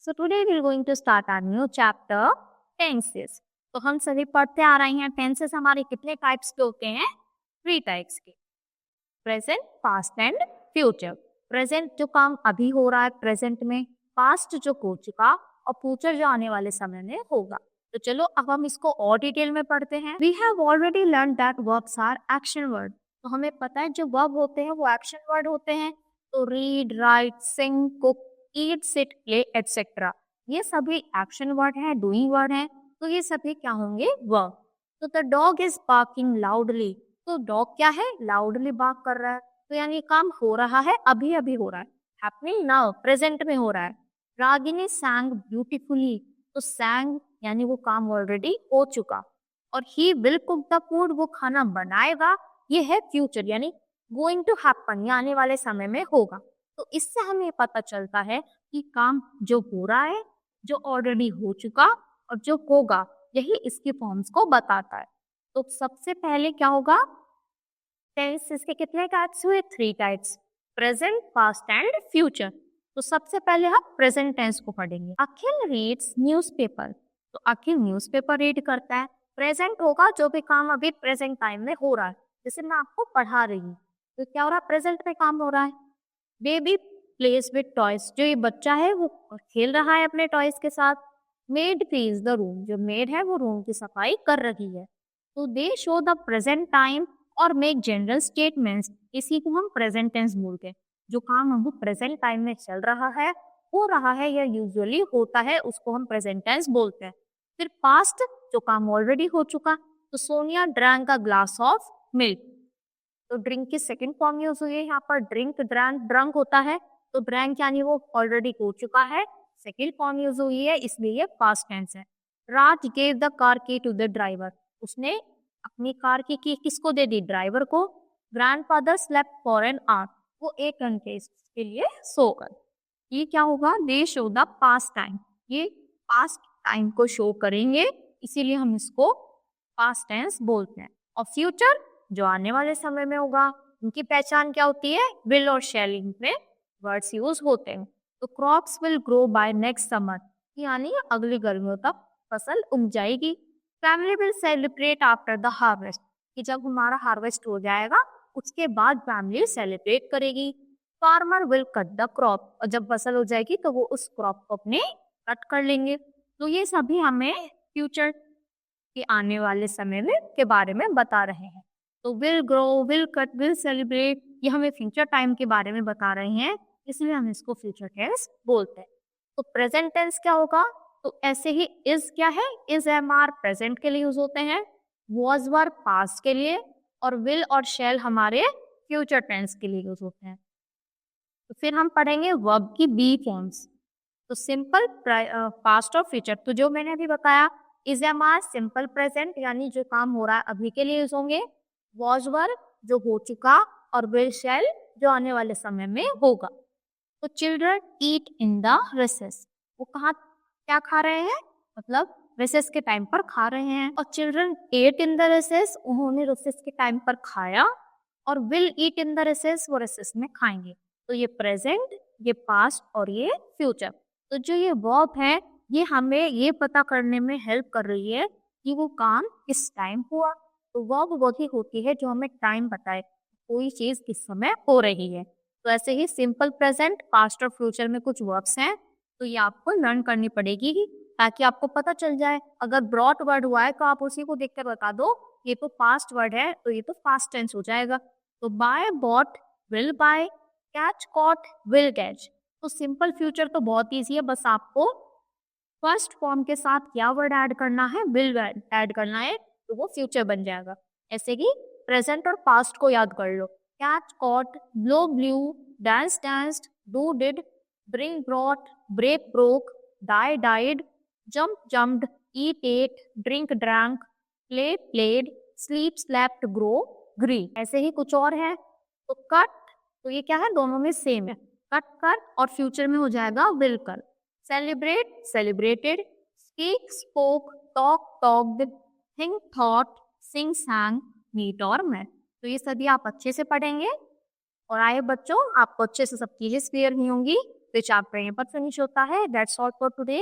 So today we're going to start our new chapter tenses. तो हम सभी पढ़ते आ रहे हैं टेंसेस हमारे कितने टाइप्स के होते हैं? 3 टाइप्स के, present, past and future. Present जो काम अभी हो रहा है प्रेजेंट में, पास्ट जो हो चुका और फ्यूचर जो आने वाले समय में होगा। तो चलो अब हम इसको और डिटेल में पढ़ते हैं। We have already learn that verbs are action word. तो हमें पता है जो वर्ब होते हैं वो एक्शन वर्ड होते हैं। तो रीड, राइट, सिंग, कुक, ईट, सिट, प्ले एटसेट्रा, ये सभी एक्शन वर्ड है, डूइंग वर्ड है। तो ये सभी क्या होंगे? वर्ब। तो the dog is barking loudly. तो डॉग क्या है? लाउडली बार्क कर रहा है। तो यानी काम हो रहा है, अभी अभी हो रहा है, हैपनिंग नाउ, प्रेजेंट में हो रहा है। रागिनी सैंग ब्यूटीफुली। तो सैंग यानी वो काम ऑलरेडी हो चुका। और he will cook the food, वो खाना बनाएगा, ये है फ्यूचर यानी गोइंग टू हैपन, ये आने वाले समय में होगा। तो इससे हमें पता चलता है कि काम जो हो रहा है, जो ऑलरेडी हो चुका और जो होगा, यही इसकी फॉर्म्स को बताता है। तो सबसे पहले क्या होगा? टेंस इसके कितने टाइप्स हुए? 3 types, present, past and future. तो सबसे पहले हम प्रेजेंट टेंस को पढ़ेंगे। अखिल रीड्स न्यूज़पेपर। तो अखिल न्यूज़पेपर रीड करता है। प्रेजेंट होगा जो भी काम अभी प्रेजेंट टाइम में हो रहा है, जैसे मैं आपको पढ़ा रही हूँ तो क्या हो रहा है? प्रेजेंट में काम हो रहा है। बेबी प्लेस विद टॉयज, जो ये बच्चा है वो खेल रहा है अपने टॉयज के साथ। मेड क्लीन्स द रूम, जो मेड है वो रूम की सफाई कर रही है। तो दे शो द प्रेजेंट टाइम और मेक जनरल स्टेटमेंट्स, इसी को हम प्रेजेंट टेंस बोलते हैं। जो काम हम प्रेजेंट टाइम में चल रहा है, हो रहा है या यूजुअली होता है, उसको हम प्रेजेंट टेंस बोलते हैं। फिर पास्ट, जो काम ऑलरेडी हो चुका। तो Sonia drank a glass of milk. तो ड्रिंक की सेकंड फॉर्म यूज हुई है यहाँ पर। ड्रिंक, ड्रैंक, ड्रंक होता है तो ड्रैंक यानी वो ऑलरेडी हो चुका है, सेकंड फॉर्म यूज हुई है, इसलिए ये पास्ट टेंस है। राज गेव द कार की टू द ड्राइवर, उसने अपनी कार की किसको दे दी? ड्राइवर को। Grandfather slept for an hour, वो 1 घंटे के लिए सो गए। ये क्या होगा? दे शो द पास्ट टाइम, ये पास्ट टाइम को शो करेंगे, इसीलिए हम इसको पास्ट टेंस बोलते हैं। और फ्यूचर जो आने वाले समय में होगा, उनकी पहचान क्या होती है? विल और शैल में वर्ड्स यूज होते हैं। तो crops will grow by next summer, यानी अगली गर्मियों तक फसल उग जाएगी। Family will celebrate after the harvest, कि जब हमारा हार्वेस्ट हो जाएगा उसके बाद फैमिली सेलिब्रेट करेगी। Farmer will cut the crop, और जब फसल हो जाएगी तो वो उस क्रॉप को अपने कट कर लेंगे। तो ये सभी हमें फ्यूचर के आने वाले समय में के बारे में बता रहे हैं। तो will grow, will cut, will celebrate, ये हमें फ्यूचर टाइम के बारे में बता रहे हैं, इसलिए हम इसको फ्यूचर टेंस बोलते हैं। तो प्रेजेंट टेंस क्या होगा? तो ऐसे ही इज क्या है? इज, एम, आर प्रेजेंट के लिए यूज होते हैं, वॉज, वर पास्ट के लिए, और विल और शैल हमारे फ्यूचर टेंस के लिए यूज होते हैं। तो फिर हम पढ़ेंगे वर्ब की बी फॉर्म्स। तो सिंपल, पास्ट और फ्यूचर, तो जो मैंने अभी बताया, is, am, are simple present यानी जो काम हो रहा है अभी के लिए यूज होंगे, वॉज, वर जो हो चुका, और विल, शैल जो आने वाले समय में होगा। तो children eat in the recess, वो कहाँ क्या खा रहे हैं? मतलब रिसेस के टाइम पर खा रहे हैं। और children eight in the recess, उन्होंने रिसेस के टाइम पर खाया। और will eat in the recess, वो रिसेस में खाएंगे। तो ये प्रेजेंट, ये पास्ट और ये फ्यूचर। तो जो ये वर्ब है ये हमें ये पता करने में हेल्प कर रही है कि वो काम किस टाइम हुआ। तो वर्ब वही होती है जो हमें टाइम बताए कोई चीज किस समय हो रही है। तो ऐसे ही सिंपल प्रेजेंट, पास्ट और फ्यूचर में कुछ वर्ब्स हैं, तो ये आपको लर्न करनी पड़ेगी ही, ताकि आपको पता चल जाए। अगर ब्रॉड वर्ड हुआ है तो आप उसी को देखकर बता दो ये तो पास्ट वर्ड है, तो ये तो पास्ट टेंस हो जाएगा। तो buy, bought, will buy, catch, caught, will catch. तो सिंपल फ्यूचर तो बहुत ईजी है, बस आपको फर्स्ट फॉर्म के साथ क्या वर्ड ऐड करना है? विल ऐड करना है, तो वो फ्यूचर बन जाएगा। ऐसे ही प्रेजेंट और पास्ट को याद कर लो। Catch, caught, blow, blew, dance, danced, do, did, bring, brought, break, broke, die, died, jump, jumped, eat, ate, drink, drank, play, played, sleep, slept, grow, grew. ऐसे ही कुछ और है। तो कट, तो ये क्या है? दोनों में सेम है, कट कर, और फ्यूचर में हो जाएगा विल कर। Celebrate, celebrated, speak, spoke, talk, talked, think, thought, sing, sang, meet और met। तो ये सभी आप अच्छे से पढ़ेंगे। और आए बच्चों, आपको अच्छे से सब चीजें क्लियर नहीं होंगी तो चैप्टर यहाँ पर फिनिश होता है। That's all for today.